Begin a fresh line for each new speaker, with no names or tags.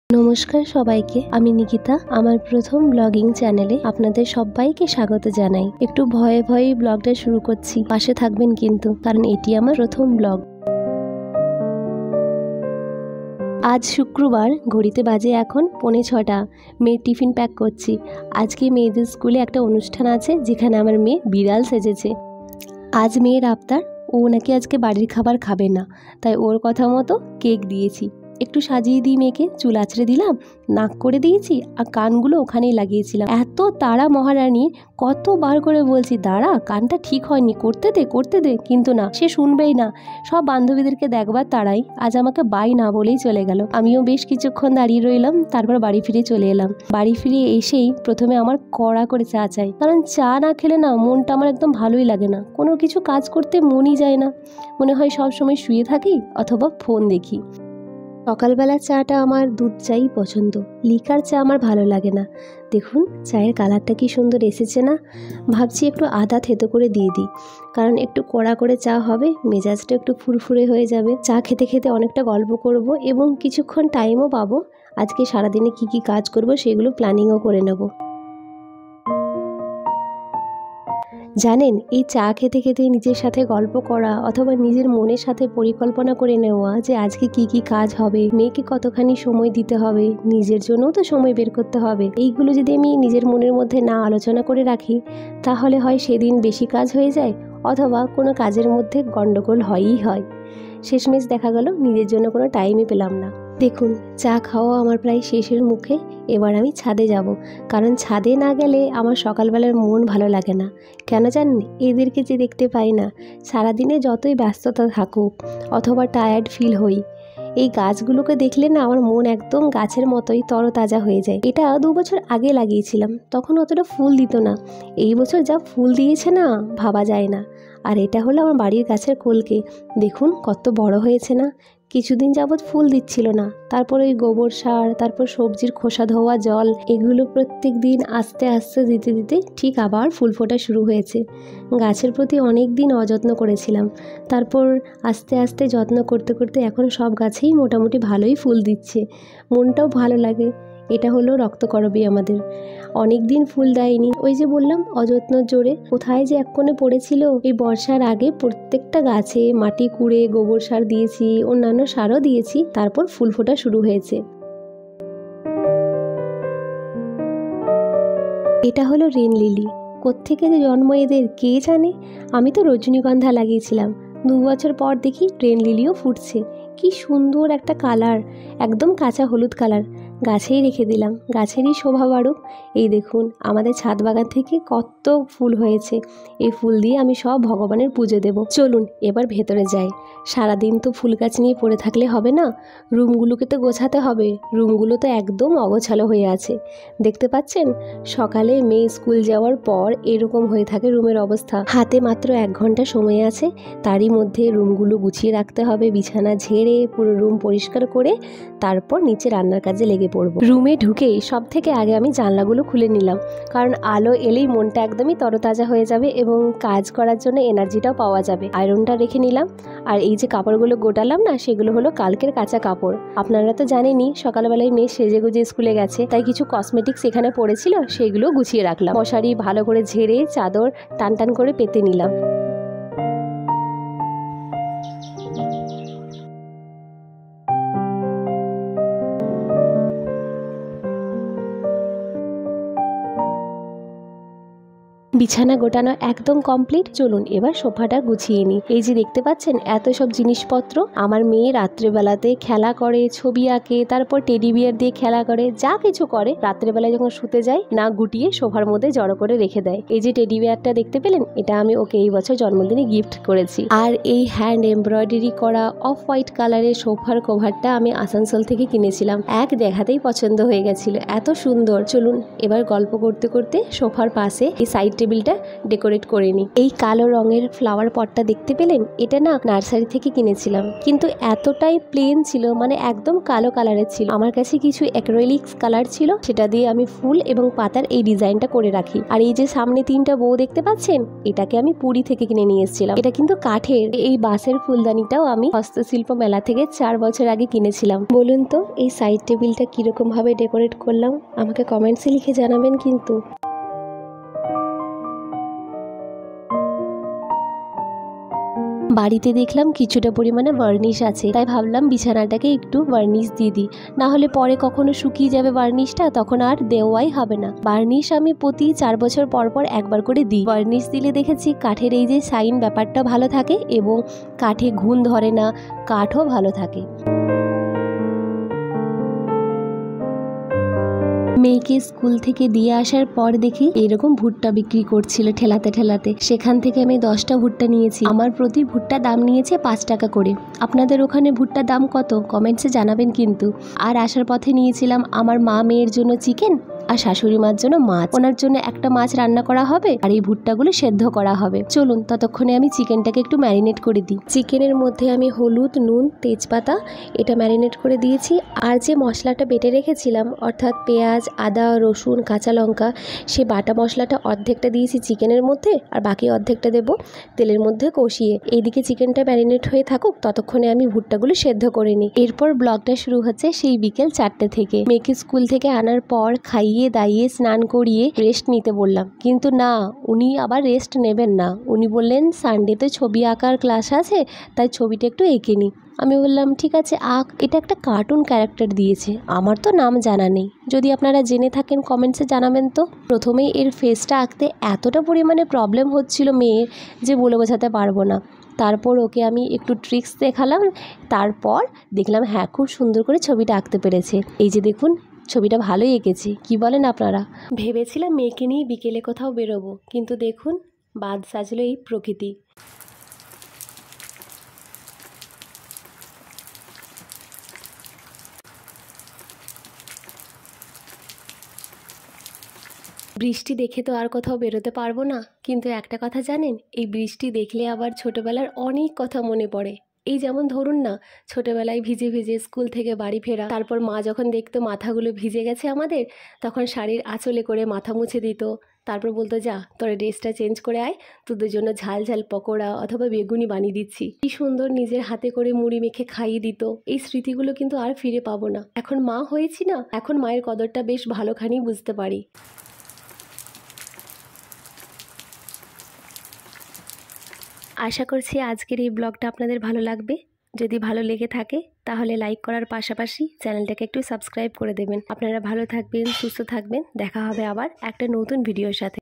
নমস্কার সবাইকে, আমি নিকিতা। আমার প্রথম ব্লগিং চ্যানেলে আপনাদের সবাইকে স্বাগত জানাই। একটু ভয়ে ভয়ে ব্লগটা শুরু করছি, পাশে থাকবেন কিন্তু, কারণ এটি আমার প্রথম ব্লগ। আজ শুক্রবার, ঘড়িতে বাজে এখন 5:45। মেয়ের টিফিন প্যাক করছি। আজকে মেয়েদের স্কুলে একটা অনুষ্ঠান আছে, যেখানে আমার মেয়ে বিড়াল সেজেছে। আজ মেয়ের আবদার, ও নাকি আজকে বাড়ির খাবার খাবে না, তাই ওর কথা মতো কেক দিয়েছি। একটু সাজিয়ে দিই মেয়েকে, চুল আঁচড়ে দিলাম, নাক করে দিয়েছি, আর কানগুলো ওখানেই লাগিয়েছিলাম। এত তাড়া মহারানী, কতবার করে বলছি দাঁড়া, কানটা ঠিক হয়নি, করতে দে, কিন্তু না, সে শুনবেই না। সব বান্ধবীদেরকে দেখবার তাড়াই আজ আমাকে বাই না বলেই চলে গেল। আমিও বেশ কিছুক্ষণ দাঁড়িয়ে রইলাম, তারপর বাড়ি ফিরে চলে এলাম। বাড়ি ফিরে এসেই প্রথমে আমার কড়া করে চা চাই, কারণ চা না খেলে না মনটা আমার একদম ভালোই লাগে না। কোনো কিছু কাজ করতে মনই যায় না, মনে হয় সবসময় শুয়ে থাকি অথবা ফোন দেখি। সকালবেলা চাটা আমার দুধ চাই পছন্দ, লিকার চা আমার ভালো লাগে না। দেখুন চায়ের কালারটা কি সুন্দর এসেছে না। ভাবছি একটু আদা থেতো করে দিয়ে দিই, কারণ একটু কড়া করে চা হবে, মেজাজটা একটু ফুরফুরে হয়ে যাবে। চা খেতে খেতে অনেকটা গল্প করব এবং কিছুক্ষণ টাইমও পাবো। আজকে সারাদিনে কি কাজ করব সেগুলো প্ল্যানিংও করে নেব। জানেন, এই চা খেতে খেতে নিজের সাথে গল্প করা অথবা নিজের মনের সাথে পরিকল্পনা করে নেওয়া যে আজকে কি কাজ হবে, মেয়েকে কতখানি সময় দিতে হবে, নিজের জন্যও তো সময় বের করতে হবে, এইগুলো যদি আমি নিজের মনের মধ্যে না আলোচনা করে রাখি, তাহলে হয় সেদিন বেশি কাজ হয়ে যায় অথবা কোনো কাজের মধ্যে গন্ডগোল হয়ই হয়। শেষমেশ দেখা গেল নিজের জন্য কোনো টাইমই পেলাম না। দেখুন, চা খাওয়া আমার প্রায় শেষের মুখে। এবার আমি ছাদে যাব, কারণ ছাদে না গেলে আমার সকালবেলার মন ভালো লাগে না। কেন জানেন? এদেরকে যে দেখতে পাই না, সারাদিনে যতই ব্যস্ততা থাকুক অথবা টায়ার্ড ফিল হই, এই গাছগুলোকে দেখলে না আমার মন একদম গাছের মতোই তরতাজা হয়ে যায়। এটা 2 বছর আগে লাগিয়েছিলাম, তখন অতটা ফুল দিত না। এই বছর যা ফুল দিয়েছে না, ভাবা যায় না। আর এটা হলো আমার বাড়ির গাছের কলকে, দেখুন কত বড় হয়েছে না। কিছুদিন যাবৎ ফুল দিচ্ছিল না, তারপর ওই গোবর সার, তারপর সবজির খোসা ধোয়া জল, এগুলো প্রত্যেক দিন আস্তে আস্তে দিতে দিতে ঠিক আবার ফুল ফোটা শুরু হয়েছে। গাছের প্রতি অনেক দিন অযত্ন করেছিলাম, তারপর আস্তে আস্তে যত্ন করতে করতে এখন সব গাছেই মোটামুটি ভালোই ফুল দিচ্ছে, মনটাও ভালো লাগে। এটা হলো রক্তকরবী আমাদের। অনেক দিন ফুল দেয়নি, ওই যে বললাম অযত্নর জোরে। কোথায় যে এক কোণে পড়েছিল। এই বর্ষার আগে প্রত্যেকটা গাছে মাটি কুড়ে গোবর সার দিয়েছি, অন্যান্য সারও দিয়েছি, তারপর ফুল ফোটা শুরু হয়েছে। এটা হলো রেন লিলি। কোত্থেকে যে জন্ম এদের কে জানে। আমি তো রজনীগন্ধা লাগিয়েছিলাম, 2 বছর পর দেখি রেন লিলিও ফুটছে। কি সুন্দর একটা কালার, একদম কাঁচা হলুদ কালার। গাছেই রেখে দিলাম, গাছেরই শোভা বাড়ুক। এই দেখুন আমাদের ছাদ বাগান থেকে কত ফুল হয়েছে। এই ফুল দিয়ে আমি সব ভগবানের পুজো দেব। চলুন এবার ভেতরে যাই। সারাদিন তো ফুল গাছ নিয়ে পড়ে থাকলে হবে না, রুমগুলোকে তো গোছাতে হবে। রুমগুলো তো একদম অগোছালো হয়ে আছে, দেখতে পাচ্ছেন। সকালে মেয়ে স্কুল যাওয়ার পর এরকম হয়ে থাকে রুমের অবস্থা। হাতে মাত্র 1 ঘন্টা সময় আছে, তারই মধ্যে রুমগুলো গুছিয়ে রাখতে হবে। বিছানা ঝেড়ে পুরো রুম পরিষ্কার করে তারপর নিচে রান্নার কাজে লেগে পড়বো। রুমে ঢুকেই সব থেকে আগে আমি জানলাগুলো খুলে নিলাম, কারণ আলো এলেই মনটা একদমই তরতাজা হয়ে যাবে এবং কাজ করার জন্য এনার্জিটাও পাওয়া যাবে। আয়রনটা রেখে নিলাম। আর এই যে কাপড়গুলো গোটালাম না, সেগুলো হলো কালকের কাঁচা কাপড়। আপনারা তো জানেনই সকালবেলায় মেয়ে সেজে গুজে স্কুলে গেছে, তাই কিছু কসমেটিক্স এখানে পড়েছিল, সেগুলো গুছিয়ে রাখলাম। মশারি ভালো করে ঝেড়ে চাদর টান টান করে পেতে নিলাম। বিছানা গোটানো একদম কমপ্লিট। চলুন এবার সোফাটা গুছিয়ে নিই। এই যে দেখতে পাচ্ছেন এত সব জিনিসপত্র। আমার মেয়ে রাত্রেবেলাতে খেলা করে, ছবি আঁকে, তারপর টেডি বিয়ার দিয়ে খেলা করে, যা কিছু করে রাত্রেবেলায় যখন শুতে যায় না গুটিয়ে সোফার মধ্যে জড়ো করে রেখে দেয়। এই যে টেডি বিয়ারটা দেখতে পেলেন, এটা আমি ওকে এই বছর জন্মদিনে গিফট করেছি। আর এই হ্যান্ড এমব্রয়ডারি করা অফ হোয়াইট কালারের সোফার কভারটা আমি আসানসোল থেকে কিনেছিলাম। এক দেখাতেই পছন্দ হয়ে গেছিল, এত সুন্দর। চলুন এবার গল্প করতে করতে সোফার পাশে এই সাইড টেবিলটা ডেকোরেট করে নিই। এই কালো রঙের ফ্লাওয়ার পটটা দেখতে পেলেন, এটা না নার্সারি থেকে কিনেছিলাম, কিন্তু এতটাই প্লেন ছিল, মানে একদম কালো কালারের ছিল। আমার কাছে কিছু অ্যাক্রিলিক্স কালার ছিল, সেটা দিয়ে আমি ফুল এবং পাতার এই ডিজাইনটা করে রাখি। আর এই যে সামনে 3টা বউ দেখতে পাচ্ছেন, এটাকে আমি পুরী থেকে কিনে নিয়ে এসেছিলাম। এটা কিন্তু কাঠের। এই বাঁশের ফুলদানিটাও আমি হস্তশিল্প মেলা থেকে 4 বছর আগে কিনেছিলাম। বলুন তো এই সাইড টেবিলটা কিরকম ভাবে ডেকোরেট করলাম, আমাকে কমেন্টসে লিখে জানাবেন কিন্তু। বাড়িতে দেখলাম কিছুটা পরিমাণে ভার্নিশ আছে, তাই ভাবলাম বিছানাটাকে একটু ভার্নিশ দিয়ে দিই, না হলে পরে কখনো শুকিয়ে যাবে ভার্নিশটা, তখন আর দেওয়াই হবে না। ভার্নিশ আমি প্রতি 4 বছর পর পর একবার করে দিই। ভার্নিশ দিলে দেখেছি কাঠের এই যে শাইন ব্যাপারটা ভালো থাকে এবং কাঠে ঘুণ ধরে না, কাঠও ভালো থাকে। মেয়েকে স্কুল থেকে দিয়ে আসার পর দেখি এরকম ভুট্টা বিক্রি করছিল ঠেলাতে ঠেলাতে। সেখান থেকে আমি 10টা ভুট্টা নিয়েছি। আমার প্রতি ভুট্টা দাম নিয়েছে 5 টাকা করে। আপনাদের ওখানে ভুট্টার দাম কত কমেন্টসে জানাবেন কিন্তু। আর আসার পথে নিয়েছিলাম আমার মা মেয়ের জন্য চিকেন আর শাশুড়ি মার জন্য মাছ। ওনার জন্য একটা মাছ রান্না করা হবে আর এই ভুট্টাগুলো সেদ্ধ করা হবে। চলুন ততক্ষণে আমি চিকেনটাকে একটু ম্যারিনেট করে দিই। চিকেনের মধ্যে আমি হলুদ, নুন, তেজপাতা এটা ম্যারিনেট করে দিয়েছি। আর যে মশলাটা বেটে রেখেছিলাম, অর্থাৎ পেঁয়াজ, আদা, রসুন, কাঁচা লঙ্কা, সেই বাটা মশলাটা অর্ধেকটা দিয়েছি চিকেনের মধ্যে আর বাকি অর্ধেকটা দেবো তেলের মধ্যে কষিয়ে। এইদিকে চিকেনটা ম্যারিনেট হয়ে থাকুক, ততক্ষণে আমি ভুট্টাগুলো সেদ্ধ করে নিই। এরপর ব্লগটা শুরু হচ্ছে সেই বিকেল 4টে থেকে। মেয়েকে স্কুল থেকে আনার পর খাইয়ে দাইয়ে স্নান করিয়ে রেস্ট নিতে বললাম, কিন্তু না, উনি আবার রেস্ট নেবেন না। উনি বললেন সানডেতে ছবি আঁকার ক্লাস আছে, তাই ছবিটা একটু এঁকে নিই। আমি বললাম ঠিক আছে আঁক। এটা একটা কার্টুন ক্যারেক্টার দিয়েছে, আমার তো নাম জানা নেই, যদি আপনারা জেনে থাকেন কমেন্টসে জানাবেন তো। প্রথমেই এর ফেসটা আঁকতে এতটা পরিমাণে প্রবলেম হচ্ছিল মেয়ের যে বলে বোঝাতে পারবো না। তারপর ওকে আমি একটু ট্রিক্স দেখালাম, তারপর দেখলাম হ্যাঁ খুব সুন্দর করে ছবিটা আঁকতে পেরেছে। এই যে দেখুন ছবিটা ভালোই এঁকেছি, কি বলেন আপনারা? ভেবেছিলাম মেয়েকে নিয়ে বিকেলে কোথাও বেরোবো, কিন্তু দেখুন বাদ সাজলো এই প্রকৃতি। বৃষ্টি দেখে তো আর কোথাও বেরোতে পারবো না, কিন্তু একটা কথা জানেন, এই বৃষ্টি দেখলে আবার ছোটবেলার অনেক কথা মনে পড়ে। এই যেমন ধরুন না, ছোটবেলায় ভিজে ভিজে স্কুল থেকে বাড়ি ফেরা, তারপর মা যখন দেখতো মাথাগুলো ভিজে গেছে আমাদের, তখন শাড়ির আঁচলে করে মাথা মুছে দিত। তারপর বলতো যা তোর ড্রেসটা চেঞ্জ করে আয়, তোদের জন্য ঝাল ঝাল পকোড়া অথবা বেগুনি বানিয়ে দিচ্ছি। কি সুন্দর নিজের হাতে করে মুড়ি মেখে খাইয়ে দিত। এই স্মৃতিগুলো কিন্তু আর ফিরে পাবো না। এখন মা হয়েছি না, এখন মায়ের কদরটা বেশ ভালোখানি বুঝতে পারি। আশা করছি আজকের এই ব্লগটা আপনাদের ভালো লাগবে। যদি ভালো লেগে থাকে তাহলে লাইক করার পাশাপাশি চ্যানেলটাকে একটু সাবস্ক্রাইব করে দেবেন। আপনারা ভালো থাকবেন, সুস্থ থাকবেন। দেখা হবে আবার একটা নতুন ভিডিওর সাথে।